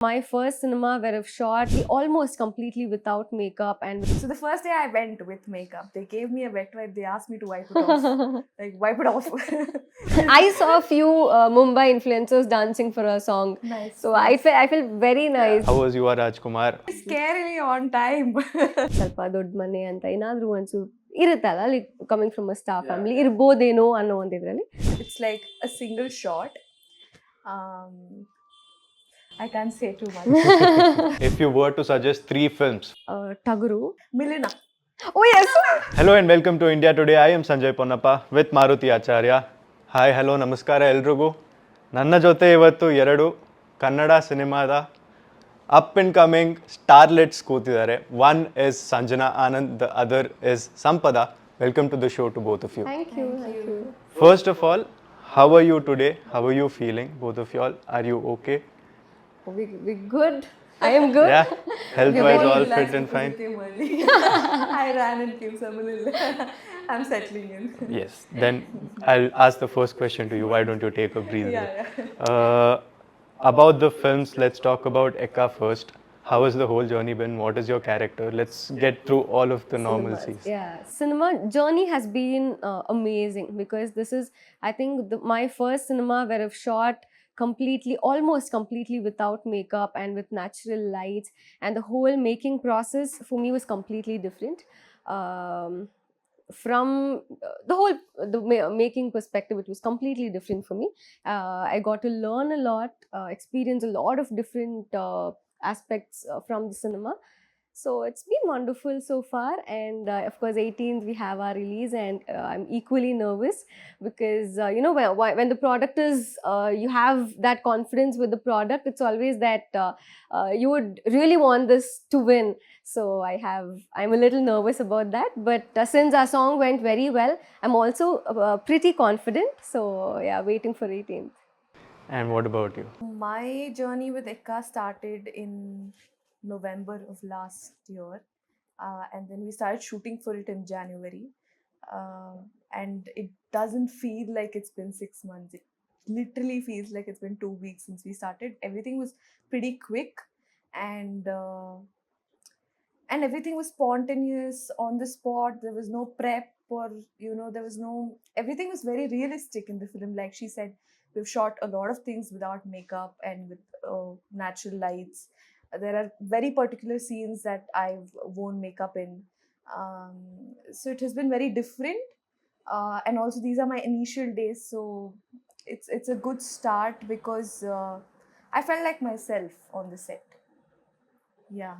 My first cinema where I've shot almost completely without makeup and So the first day I went with makeup, they gave me a wet wipe. They asked me to wipe it off. Like, wipe it off. I saw a few Mumbai influencers dancing for a song. Nice. So I felt very nice. How was Yuva Rajkumar? Scarily on time. ಸ್ವಲ್ಪ ದೊಡ್ಡ ಮನೆ ಅಂತ ಏನಾದ್ರೂ ಒಂಚೂರು ಇರುತ್ತಲ್ಲ like coming from a star family ಇರ್ಬೋದೇನೋ ಅನ್ನೋ ಒಂದು ಇದರಲ್ಲಿ It's like a single shot. I can't say too much. If you were to suggest 3 films. Tagaru Milena. Oh yes Hello and welcome to India Today. I am Sanjay Ponnappa with Maruti Acharya. Hi hello ನಮಸ್ಕಾರ ಎಲ್ರಿಗೂ. ನನ್ನ ಜೊತೆ ಇವತ್ತು 2 ಕನ್ನಡ ಸಿನಿಮಾದ up and coming starlets ಕೂತಿದ್ದಾರೆ. One is Sanjana Anand, the other is Sampada. Welcome to the show to both of you. Thank you First of all, how are you today? How are you feeling? Both of you all, are you okay? We good I am good Yeah, health-wise all fit and fine. I ran and came somewhere. I'm settling in. Yes. Then I'll ask the first question to you. Why don't you take a breather? Yeah. About the films, let's talk about Ekka first. How has the whole journey been? What is your character? Let's get through all of the normalcies. Yeah, cinema journey has been amazing because this is, I think, my first cinema where I've shot almost completely without makeup and with natural lights, and the whole making process for me was completely different. From making perspective, it was completely different for me. I got to learn a lot, experience a lot of different aspects from the cinema. So it's been wonderful so far, and of course 18th we have our release, and I'm equally nervous because when the product is you have that confidence with the product, it's always that you would really want this to win. So I'm a little nervous about that, but since our song went very well, I'm also pretty confident. So yeah, waiting for 18th. And what about you? My journey with Ekka started in November of last year, and then we started shooting for it in January, and it doesn't feel like it's been 6 months. It literally feels like it's been 2 weeks since we started. Everything was pretty quick, and everything was spontaneous, on the spot. There was no prep, or everything was very realistic in the film. Like she said, we've shot a lot of things without makeup and with natural lights. There are very particular scenes that I've worn makeup in. So it has been very different. And also these are my initial days. So it's a good start because I felt like myself on the set. Yeah.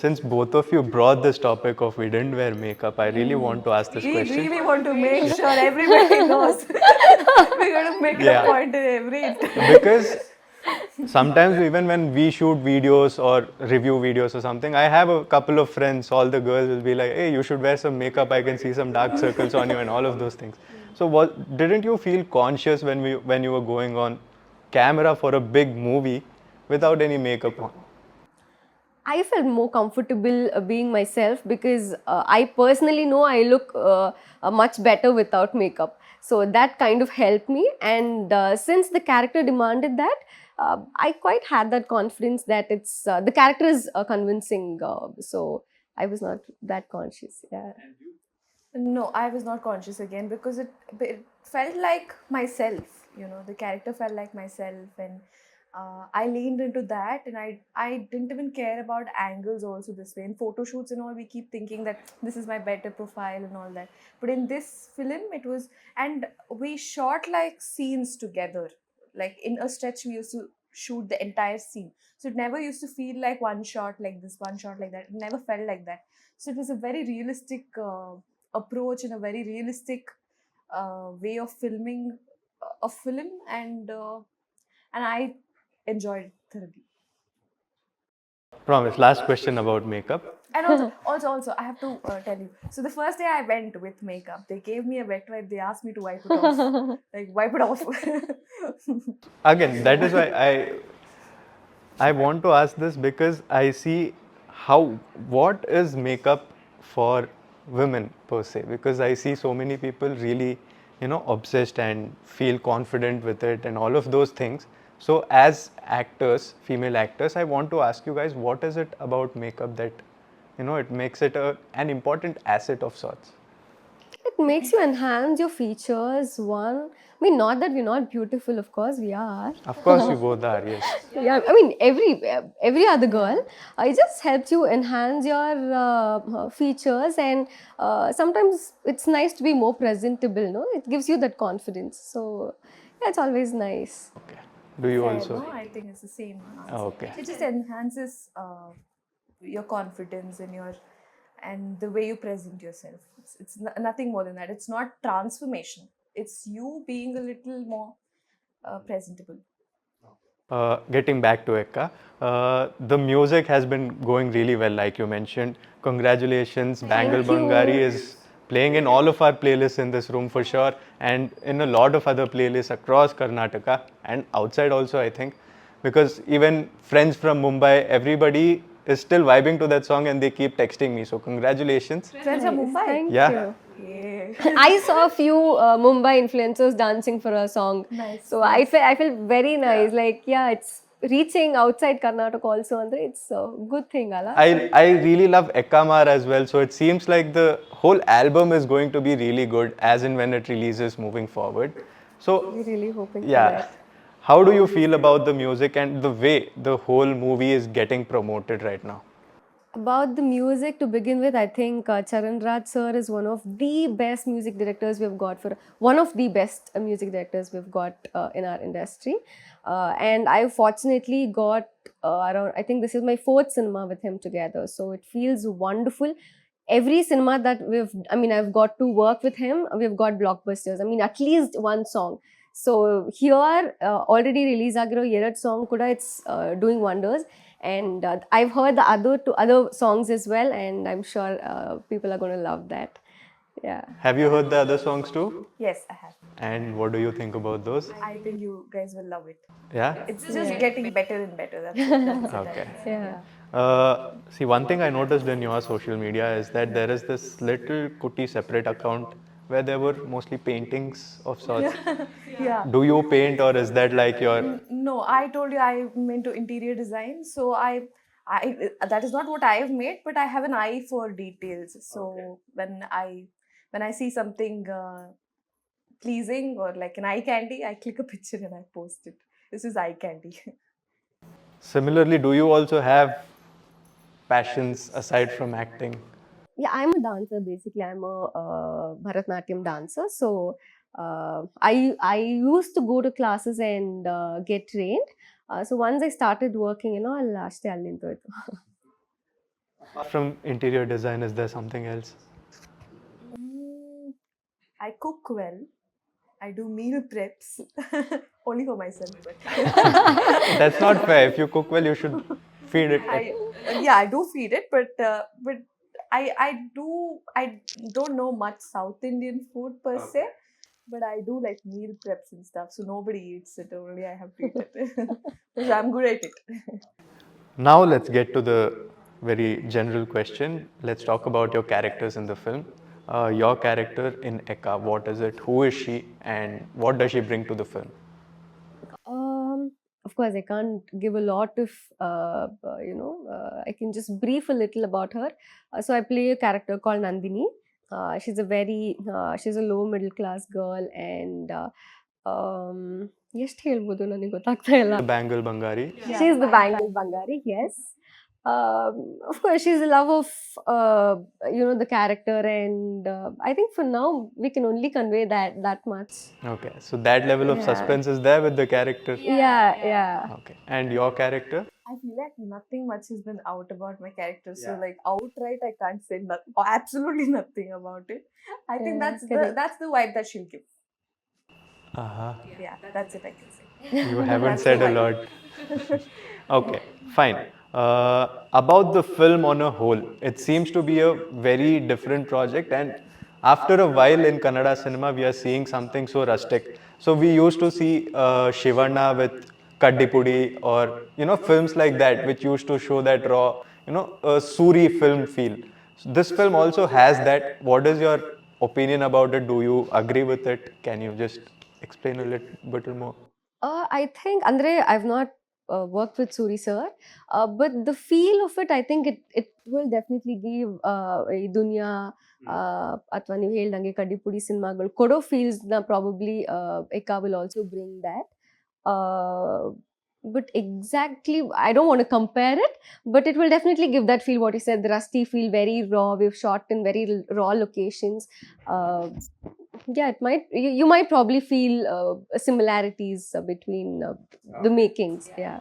Since both of you brought this topic of we didn't wear makeup, I really want to ask this We question. really want to make sure everybody knows. We're going to make it Yeah. a point in every Because sometimes even when we shoot videos or review videos or something, I have a couple of friends, all the girls will be like, hey, you should wear some makeup, I can see some dark circles on you and all of those things. So didn't you feel conscious when you were going on camera for a big movie without any makeup on? I felt more comfortable being myself because I personally know I look much better without makeup. So that kind of helped me, and since the character demanded that, I quite had that confidence that it's the character is convincing. So I was not that conscious. Yeah. No, I was not conscious again because it felt like myself. The character felt like myself, and I leaned into that, and I didn't even care about angles also this way. In photo shoots and all, we keep thinking that this is my better profile and all that. But in this film, it was, and we shot like scenes together. Like in a stretch, we used to shoot the entire scene. So it never used to feel like one shot like this, one shot like that. It never felt like that. So it was a very realistic approach and a very realistic way of filming a film, and I enjoyed it thoroughly. Promise, last question about makeup. And also, I have to tell you. So the first day I went with makeup, they gave me a wet wipe. They asked me to wipe it off. Like, wipe it off. Again, that is why I want to ask this, because I see what is makeup for women per se, because I see so many people really obsessed and feel confident with it and all of those things, So as actors, female actors, I want to ask you guys, what is it about makeup that, it makes it an important asset of sorts? It makes you enhance your features. One, I mean, not that we're not beautiful, of course we are. Of course, you both are, yes. Yeah, I mean, every other girl. It just helps you enhance your features, and sometimes it's nice to be more presentable. No, it gives you that confidence. So yeah, it's always nice. Okay. Do you Fair, also? no? I think it's the same answer. Okay. It just enhances your confidence and the way you present yourself. It's nothing more than that. It's not transformation. It's you being a little more presentable. Getting back to Ekka, the music has been going really well, like you mentioned. Congratulations, Bangal you. Bangari is playing in all of our playlists in this room for sure, and in a lot of other playlists across Karnataka and outside also, I think, because even friends from Mumbai, everybody is still vibing to that song and they keep texting me. So congratulations. Friends from Mumbai. Thank Yeah. you. Yeah. I saw a few Mumbai influencers dancing for a song. Nice, So nice. I felt very nice. Like, yeah, it's reaching outside Karnataka also, and it's a good thing, Ala. I really love Ekkamar as well, so it seems like the whole album is going to be really good as and when it releases moving forward. So, We're really hoping for yeah, that. how do you feel about the music and the way the whole movie is getting promoted right now? About the music, to begin with, I think Charan Raj sir is one of the best music directors we've got one of the best music directors we've got in our industry. And I fortunately got around, I think this is my fourth cinema with him together. So it feels wonderful. Every cinema that I've got to work with him, we've got blockbusters. I mean, at least one song. So here, already release agiro ಎರಡ್ song kuda, it's doing wonders. And I've heard the other songs as well, and I'm sure people are going to love that. Yeah. Have you heard the other songs too? Yes, I have. And what do you think about those? I think you guys will love it. Yeah? It's just getting better and better. That's it. That's it. Okay. Yeah. See, one thing I noticed in your social media is that there is this little cutie separate account where there were mostly paintings of sorts. Yeah. Do you paint, or is that like your? No, I told you I'm into interior design, so I that is not what I've made, but I have an eye for details. So when I see something pleasing or like an eye candy, I click a picture and I post it. This is eye candy. Similarly, do you also have passions aside from acting? Yeah, I'm a dancer basically. I'm a Bharatnatyam dancer. So I used to go to classes and get trained. So once I started working, I'll ಅಷ್ಟೇ ಅಲ್ಲಿ ನಿಂತೋಯ್ತು. Apart from interior design, is there something else? I cook well. I do meal preps only for myself. But That's not fair. If you cook well, you should feed it. I do feed it, but I don't know much South Indian food per se, but I do like meal preps and stuff. So nobody eats it. Only I have to eat it because I'm good at it. Now let's get to the very general question. Let's talk about your characters in the film. Your character in Ekka, what is it? Who is she, and what does she bring to the film? Of course, I can't give a lot of, I can just brief a little about her. So I play a character called Nandini. She's a low middle class girl, and ಎಷ್ಟು ಹೇಳ್ಬೋದು ನನಗೆ ಗೊತ್ತಾಗ್ತಾ ಇಲ್ಲ. The Bangal Bangari. She's the Bangal Bangari, yes. Of course, she's the love of the character, and I think for now we can only convey that much. Okay, so that level of suspense is there with the character. Yeah. Okay, and your character? I feel like nothing much has been out about my character. So like outright, I can't say absolutely nothing about it. I think that's the vibe that she'll give. Yeah, that's it I can say. You haven't said a lot. Okay, fine. About the film on a whole, it seems to be a very different project, and after a while in Kannada cinema, we are seeing something so rustic. So we used to see Shivanna with Kaddipudi, or films like that, which used to show that raw, Suri film feel. So this film also has that. What is your opinion about it? Do you agree with it? Can you just explain a little more? I think Andre, I've not worked with Suri sir, but the feel of it, I think it will definitely give ಈ ದುನಿಯಾ ಅಥವಾ ನೀವು ಹೇಳ್ದಂಗೆ ಕಡ್ಡಿಪುಡಿ ಸಿನಿಮಾಗಳು ಕೊಡೋ feels ನ probably Ekka will also bring that. Uh, but exactly, I don't want to compare it, but it will definitely give that feel. What you said, the rusty feel, very raw. We've shot in very raw locations. Uh, yeah, it might. You might probably feel similarities between the makings. Yeah.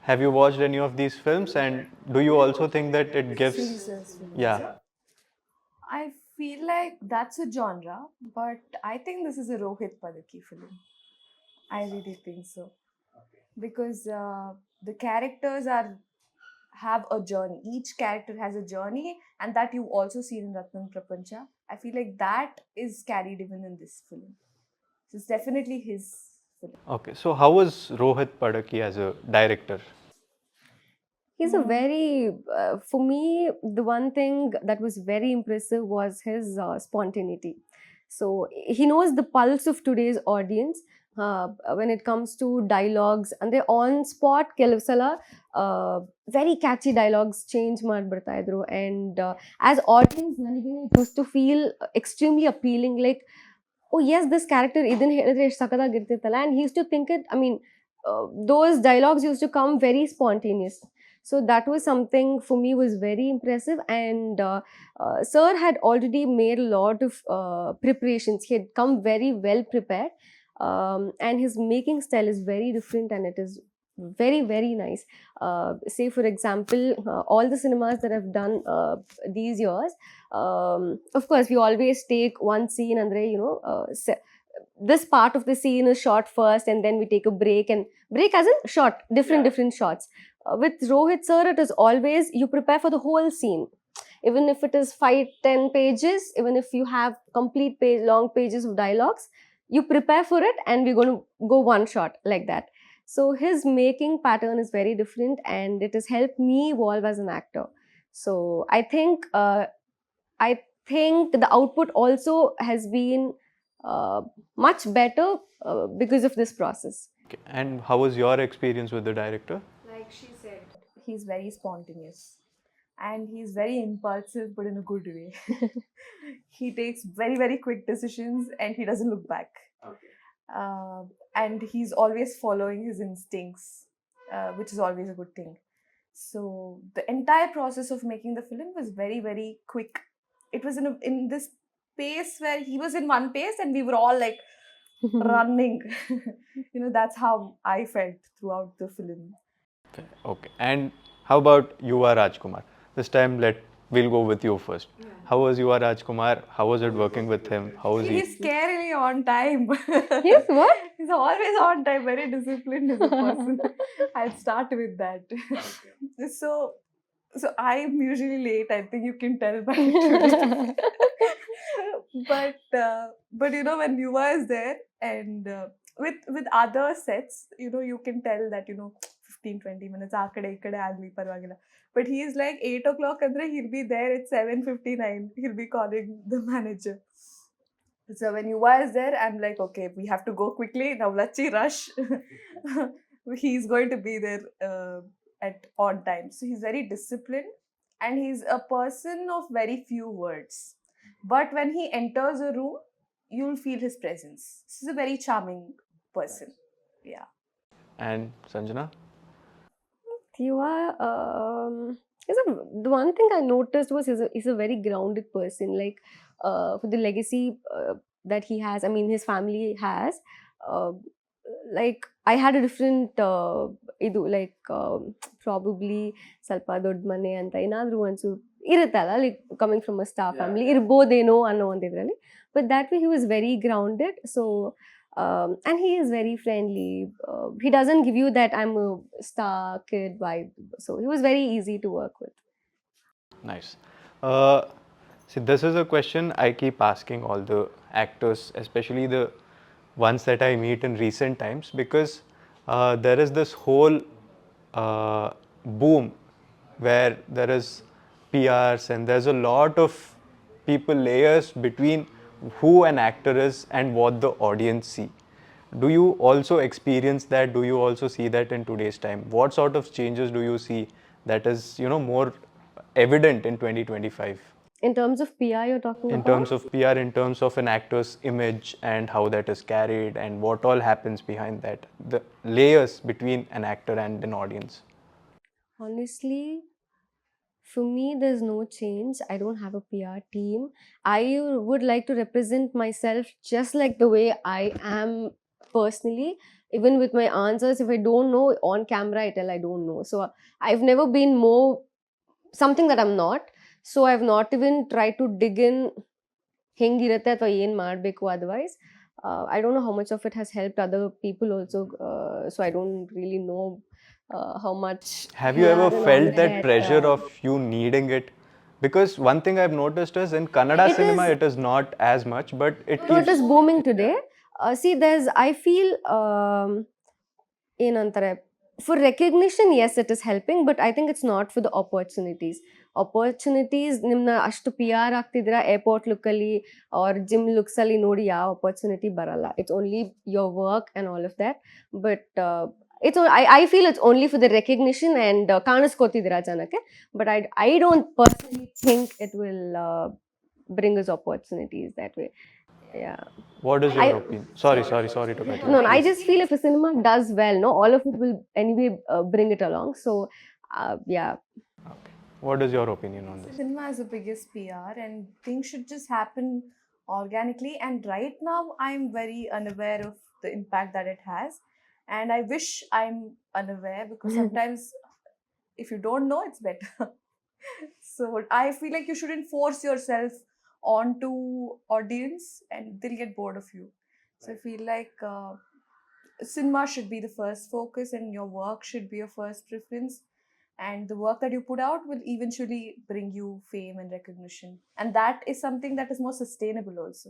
Have you watched any of these films, and do you also think that it gives? Series films. Yeah. I feel like that's a genre, but I think this is a Rohit Padaki film. I really think so. Because the characters have a journey. Each character has a journey, and that you also see in Ratnam Prapancha. I feel like that is carried even in this film. So it's definitely his film. Okay, so how was Rohit Padaki as a director? He's a very, for me, the one thing that was very impressive was his spontaneity. So he knows the pulse of today's audience when it comes to dialogues, and they on spot ಕೆಲವು ಸಲ very catchy dialogues change ಮಾಡ್ಬಿಡ್ತಾ ಇದ್ರು, and as audience ನನಗೆ it used to feel extremely appealing, like, oh yes, this character ಇದನ್ನ ಹೇಳಿದ್ರೆ ಎಷ್ಟು ಸಖತ್ತಾಗಿರ್ತಿತ್ತಲ್ಲ, and he used to think it, I mean, those dialogues used to come very spontaneous. So that was something for me was very impressive, and sir had already made a lot of preparations. He had come very well prepared, and his making style is very different, and it is very very nice. Say for example, all the cinemas that I've done these years, of course we always take one scene and this part of the scene is shot first, and then we take a break, and break as in shot different shots. With Rohit sir, it is always you prepare for the whole scene, even if it is 5-10 pages, even if you have complete long pages of dialogues, you prepare for it, and we're going to go one shot like that. So his making pattern is very different, and it has helped me evolve as an actor. So I think the output also has been much better because of this process. Okay. And how was your experience with the director? Like she said, he's very spontaneous, and he's very impulsive, but in a good way. He takes very very quick decisions, and he doesn't look back. Okay. And he's always following his instincts, which is always a good thing. So the entire process of making the film was very very quick. It was in this pace where he was in one pace, and we were all like running. That's how I felt throughout the film. Okay. And how about Yuva Rajkumar? This time we'll go with you first. Yeah. How was Yuva Rajkumar? How was it working with him? How was he? He's scarily on time. He's what? He's always on time, very disciplined as a person. I'll start with that. Okay. So I'm usually late. I think you can tell by today. But when Yuva is there, and with other sets, you can tell that 15-20 minutes ಆ ಕಡೆ ಈ ಕಡೆ ಆಗ್ಲಿ ಪರವಾಗಿಲ್ಲ. But he is like 8 o'clock andre he'll be there at 7:59. He'll be calling the manager. So when Yuva is there, I'm like, okay, we have to go quickly now. Let's rush. He's going to be there at on time. So he's very disciplined, and he's a person of very few words. But when he enters a room, you'll feel his presence. He's a very charming person. Yeah. And Sanjana? Yuva, the one thing I noticed was he's a very grounded person. Like for the legacy that he has, I mean his family has, like I had a different probably ಸ್ವಲ್ಪ ದೊಡ್ಡ ಮನೆ ಅಂತ ಏನಾದರೂ ಒಂದು ಇರುತ್ತಲ್ಲ, like coming from a star family ಇರ್ಬೋದೇನೋ ಅನ್ನೋ ಒಂದು ಇದರಲ್ಲಿ. But that way he was very grounded. So and he is very friendly. He doesn't give you that I'm a star kid vibe. So he was very easy to work with. Nice. See, this is a question I keep asking all the actors, especially the ones that I meet in recent times, because there is this whole boom where there is PRs, and there's a lot of layers between who an actor is and what the audience see. Do you also experience that? Do you also see that in today's time? What sort of changes do you see that is, more evident in 2025? In terms of PR, you're talking In about? terms of PR, in terms of an actor's image and how that is carried and what all happens behind that, the layers between an actor and an audience. Honestly, for me, there's no change. I don't have a PR team. I would like to represent myself just like the way I am personally. Even with my answers, if I don't know on camera, I tell I don't know. So I've never been more something that I'm not. So I've not even tried to dig in ಹೆಂಗಿರುತ್ತೆ ಅಥವಾ ಏನು ಮಾಡಬೇಕು otherwise. I don't know how much of it has helped other people also. So I don't really know how much Have you PR ever and all felt of that that. pressure of you needing it? Because one thing I've noticed is in Kannada It cinema, is it is not as much, but it no, it keeps. is booming today. See, I feel ಏನಂತಾರೆ for recognition, yes, it is helping, but I think it's not for the opportunities. ನಿಮ್ನ ಅಷ್ಟು P R ಆಗ್ತಿದ್ದೀರಾ airport ಲುಕ್ಕಲ್ಲಿ or gym ಲುಕ್ಸಲ್ಲಿ ನೋಡಿ ಯಾವ opportunity ಬರಲ್ಲ. It's only your work and all of that. But I feel it's only for the recognition and ಕಾಣಿಸ್ಕೋತಿದ್ದೀರಾ ಜನಕ್ಕೆ. But I don't personally think it will bring us opportunities that way. Yeah. What is your I opinion? Sorry to cut you. No, I Please. just feel if a cinema does well, no, all of it will anyway bring it along. So, yeah. Okay. What is your opinion on this? Cinema is the biggest PR, and things should just happen organically. And right now, I'm very unaware of the impact that it has. And I wish I'm unaware, because sometimes if you don't know, it's better. So I feel like you shouldn't force yourself onto audience and they'll get bored of you. So I feel like cinema should be the first focus, and your work should be your first preference, and the work that you put out will eventually bring you fame and recognition, and that is something that is more sustainable also.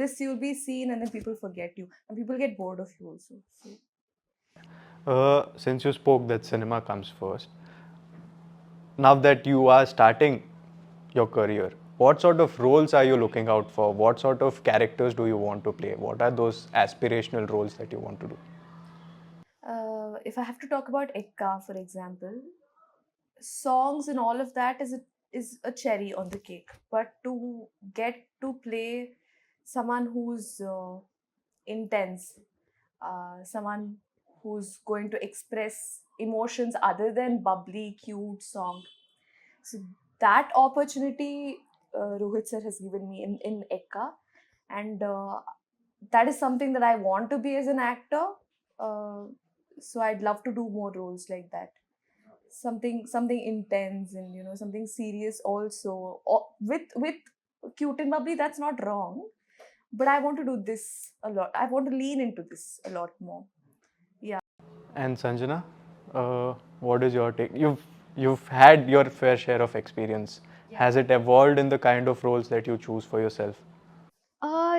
This you'll be seen and then people forget you and people get bored of you also. So Since you spoke that cinema comes first, now that you are starting your career, what sort of roles are you looking out for? What sort of characters do you want to play? What are those aspirational roles that you want to do? if I have to talk about Ekka, for example, songs and all of that is a cherry on the cake. But to get to play someone who's intense, someone who's going to express emotions other than bubbly, cute song. So that opportunity Rohit sir has given me in Ekka, and that is something that I want to be as an actor. So I'd love to do more roles like that. Something intense, and something serious also. With cute and bubbly, that's not wrong. But I want to do this a lot. I want to lean into this a lot more. Yeah. And Sanjana, what is your take? You've had your fair share of experience. Has it evolved in the kind of roles that you choose for yourself?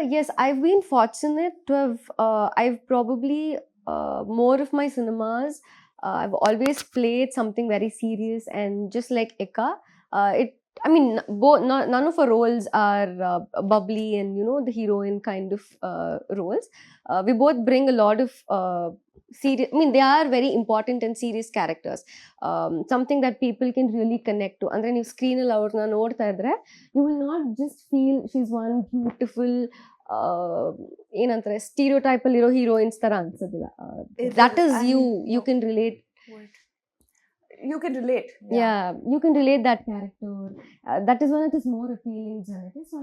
Yes, I've been fortunate to have. I've probably more of my cinemas. I've always played something very serious, and just like Ekka, it. I mean, both none of our roles are bubbly and the heroine kind of roles. We both bring a lot of serious. I mean, they are very important and serious characters. Something that people can really connect to. ಅಂದ್ರೆ ನೀವು screen ಅಲ್ಲಿ ಅವ್ರನ್ನ ನೋಡ್ತಾ ಇದ್ರೆ you will not just feel she's one beautiful ಏನಂತಾರೆ stereotype ಅಲ್ಲಿರೋ heroines ತರ ಅನ್ಸೋದಿಲ್ಲ. That is you can relate. You can relate. Yeah, you can relate that character. That is when it is more appealing, Janaki. So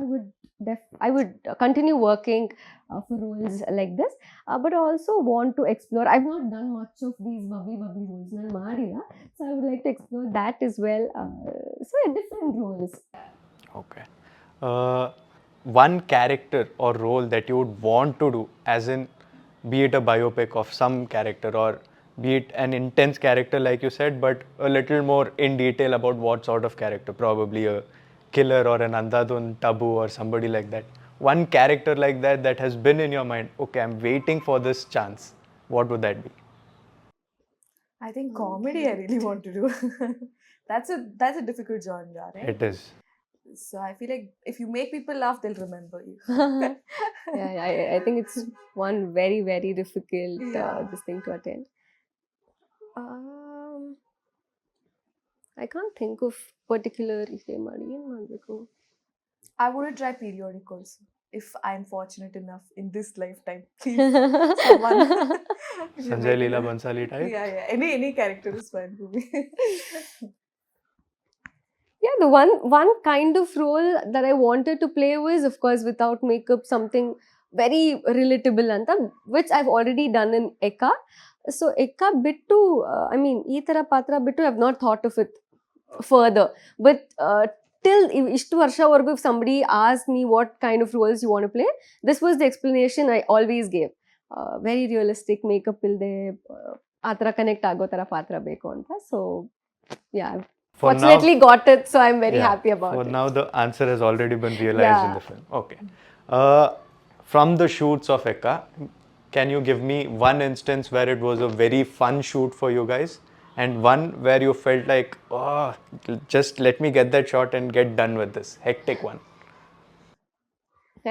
I would continue working for roles like this, but I also want to explore. I've not done much of these bubbly roles, nan madilla. So I would like to explore that as well. So different roles. Okay. One character or role that you would want to do, as in, be it a biopic of some character or be it an intense character, like you said, but a little more in detail about what sort of character, probably a killer or an andhadhun tabu or somebody like that. One character like that that has been in your mind, okay, I'm waiting for this chance. What would that be? I think comedy I really want to do. That's a difficult genre, right? It is. So I feel like if you make people laugh, they'll remember you. I think it's one very, very difficult Yeah. this thing to attend. Um, I can't think of particular I want to try periodic also. If I'm fortunate enough in this lifetime, please, someone. should Sanjay make it Leela a- Bansali type. Yeah. Any character is fine for me. Yeah, the one kind of role that I wanted to play was, of course, without makeup, something very relatable anta, which I've already done in Ekka. So Ekka bittu, I mean, ee tara patra bittu, I've not thought of it further. But till ishtu varsha vargu, if somebody asked me what kind of roles you want to play, this was the explanation I always gave. Very realistic makeup ilde, ಆ ಥರ connect ಆಗೋ ಥರ ಪಾತ್ರ ಬೇಕು ಅಂತ. So yeah, For fortunately now, got it, so I'm very yeah, happy about for it. now the answer has already been realized in Yeah. the film. Okay. Uh, from the shoots of Ekka, can you give me one instance where it was a very fun shoot for you guys, and one where you felt like, oh, just let me get that shot and get done with this hectic one?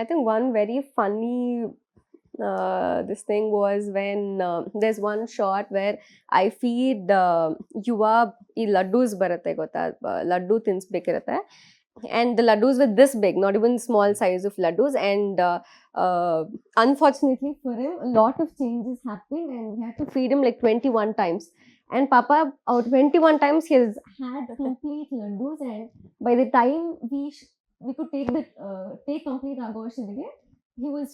I think one very funny this thing was when there's one shot where I feed Yuva ಈ laddus ಬರುತ್ತೆ ಗೊತ್ತಾ, laddu ತಿನ್ಸ್ಬೇಕಿರುತ್ತೆ, and the laddus were this big, not even small size of laddus, and unfortunately for him a lot of changes happened and we had to feed him like 21 times, and papa out 21 times he has had complete laddus, and by the time we could take complete agoshidige, he was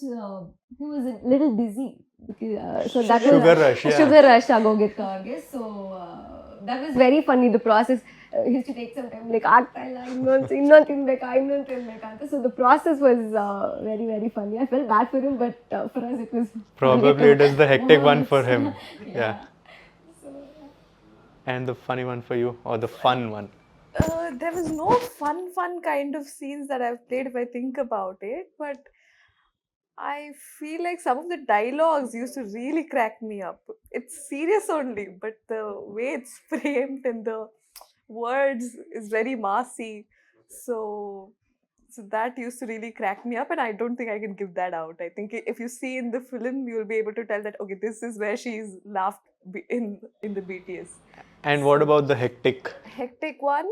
a little dizzy because, so that was Sugar rush, yeah. sugar rush ಆಗೋಗಿತ್ತು ಅವ್ರಿಗೆ. So that was very funny, the process. He used to take some time, like ಆಗ್ತಾ ಇಲ್ಲ, ಇನ್ನೊಂದು ತಿನ್ಬೇಕಾ ಅಂತ. So the process was very, very funny. I felt bad for him, but for us it was Probably it is the hectic one for him. Yeah. So, And the funny one for you, or the fun one? There was no fun kind of scenes that I've played if I think about it, but I feel like some of the dialogues used to really crack me up. It's serious only, but the way it's framed and the words is very massy. So that used to really crack me up, and I don't think I can give that out. I think if you see in the film, you'll be able to tell that okay, this is where she's laughed in the BTS. And what about the hectic? Hectic one.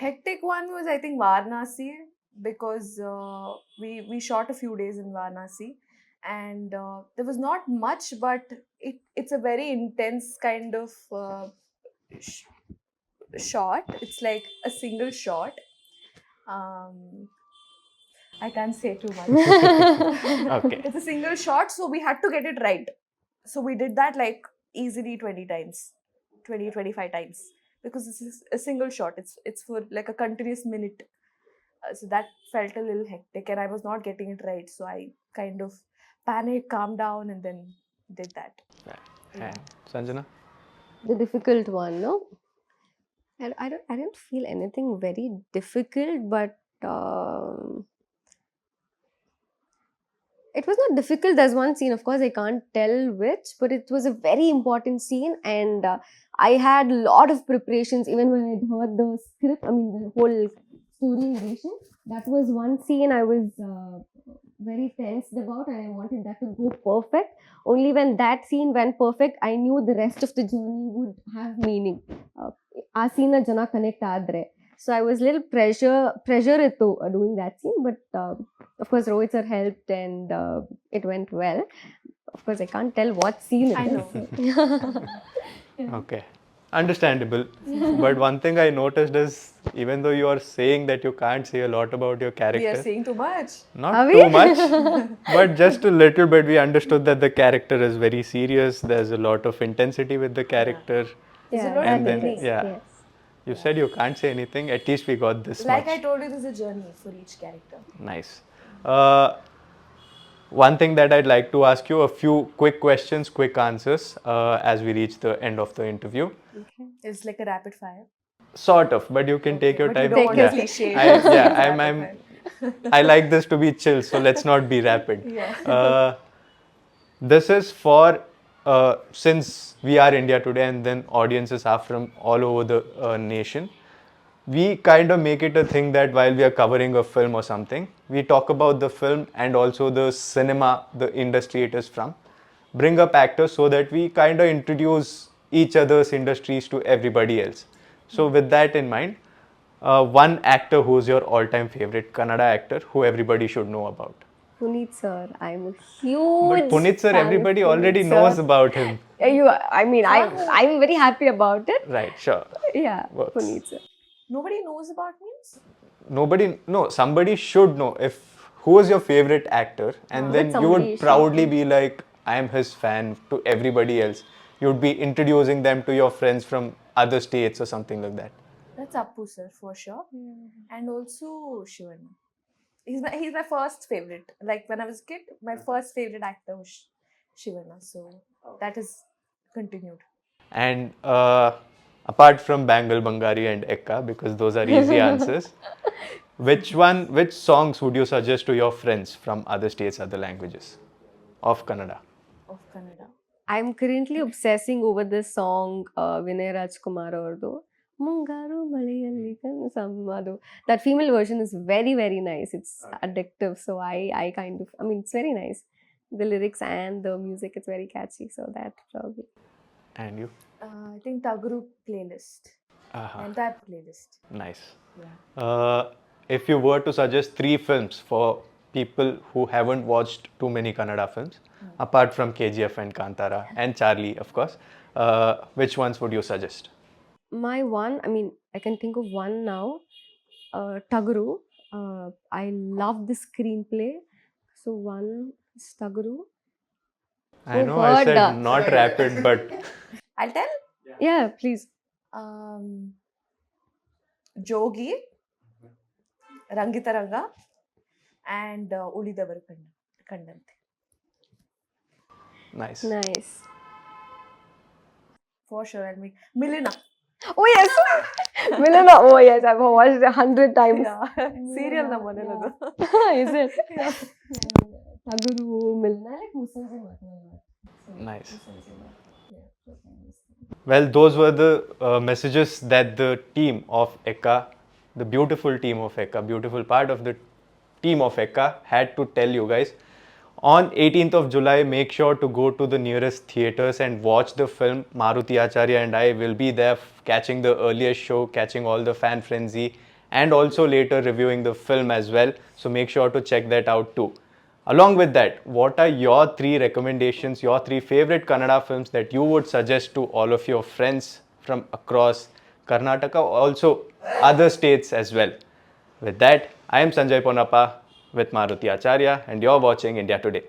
Hectic one was, I think, Varanasi, because we shot a few days in Varanasi, and there was not much, but it's a very intense kind of shot. It's like a single shot. I can't say too much. Okay. It's a single shot, so we had to get it right. So we did that like easily 20 times, 25 times, because this is a single shot. It's for like a continuous minute. So that felt a little hectic, and I was not getting it right. So I kind of panicked, calmed down, and then did that. And Sanjana? the difficult one, no? I didn't feel anything very difficult, but it was not difficult. There's one scene, of course, I can't tell which, but it was a very important scene, and I had a lot of preparations. Even when I'd heard the script, I mean, the whole story narration, that was one scene I was very tensed about, and I wanted that to go perfect. Only when that scene went perfect, I knew the rest of the journey would have meaning. ಆ scene ಜನ connect ಆದ್ರೆ. So I was a little pressure ಇತ್ತು doing that scene, but of course Rohit sir helped and it went well. Of course I can't tell what scene it I is. know. Okay. Understandable. But one thing I noticed is, even though you are saying that you can't say a lot about your We character, are saying too much. not Are we? too much, but just a little bit, we understood that the character is very serious. There's a lot of intensity with the character. There's a Yeah, lot And of then, meaning. yeah. Yes. You said you can't say anything. At least we got this Like much. I told you, there's a journey for each character. Nice. One thing that I'd like to ask you, a few quick questions, quick answers as we reach the end of the interview. Okay. It's like a rapid fire. Sort of, but you can take your But you time. don't want Take to your cliche. I'm I like this to be chill, so let's not be rapid. Yeah. This is for since we are India today, and then audiences are from all over the nation. we kind of make it a thing that while we are covering a film or something, we talk about the film and also the cinema, the industry it is from, bring up actors so that we kind of introduce each other's industries to everybody else. So with that in mind, one actor who's your all-time favorite Kannada actor who everybody should know about. Puneet sir, I'm a But huge Punit sir, fan of everybody Puneet already sir. knows about him. I mean, I'm very happy about it. Right, sure. Yeah, Works. Puneet sir. Nobody knows about memes? Nobody, no, somebody should know if who is your favorite actor, and But then you somebody would should proudly be like, I am his fan to everybody else. You'd be introducing them to your friends from other states or something like that. That's Appu sir for sure. And also Shivan. He's my first favorite. Like when I was a kid, my first favorite actor was Shivana. So that is continued. And apart from Bangal, Bangari, and Ekka, because those are easy answers, which songs would you suggest to your friends from other states, other languages of Kannada? Of Kannada. I'm currently obsessing over this song, Vinay Rajkumar Ordo. Mungaru Malayalli Sammadu. That female version is very, very nice. It's addictive. So I kind of, I mean, it's very nice. The lyrics and the music, it's very catchy. So that probably. And you? I think Taguru playlist. Uh-huh. And that playlist. Nice. Yeah. If you were to suggest 3 films for people who haven't watched too many Kannada films, apart from KGF and Kantara and Charlie, of course, which ones would you suggest? My one, I mean, I can think of one now. Taguru. I love the screenplay. So one is Taguru. I Oh know I said God. not rapid, but I'll tell. Yeah, please. Jogi, Rangitaranga, and Ulidavaru Kandante. nice. Nice. For sure, I'll make Milena. Oh yes, Milena. Oh yes, I've watched it 100 times. Yeah. Serial number. Is it? Taguru, Milena, like Muslims in Mathematics. Nice. Yeah. Well, those were the messages that the team of Ekka, the beautiful team of Ekka, beautiful part of the team of Ekka had to tell you guys. On 18th of July, make sure to go to the nearest theatres and watch the film. Maruti Acharya and I will be there catching the earliest show, catching all the fan frenzy, and also later reviewing the film as well. So make sure to check that out too. Along with that, what are your 3 recommendations, your 3 favorite Kannada films that you would suggest to all of your friends from across Karnataka, also other states as well? With that, I am Sanjay Ponnappa with Maruti Acharya, and you're watching India Today.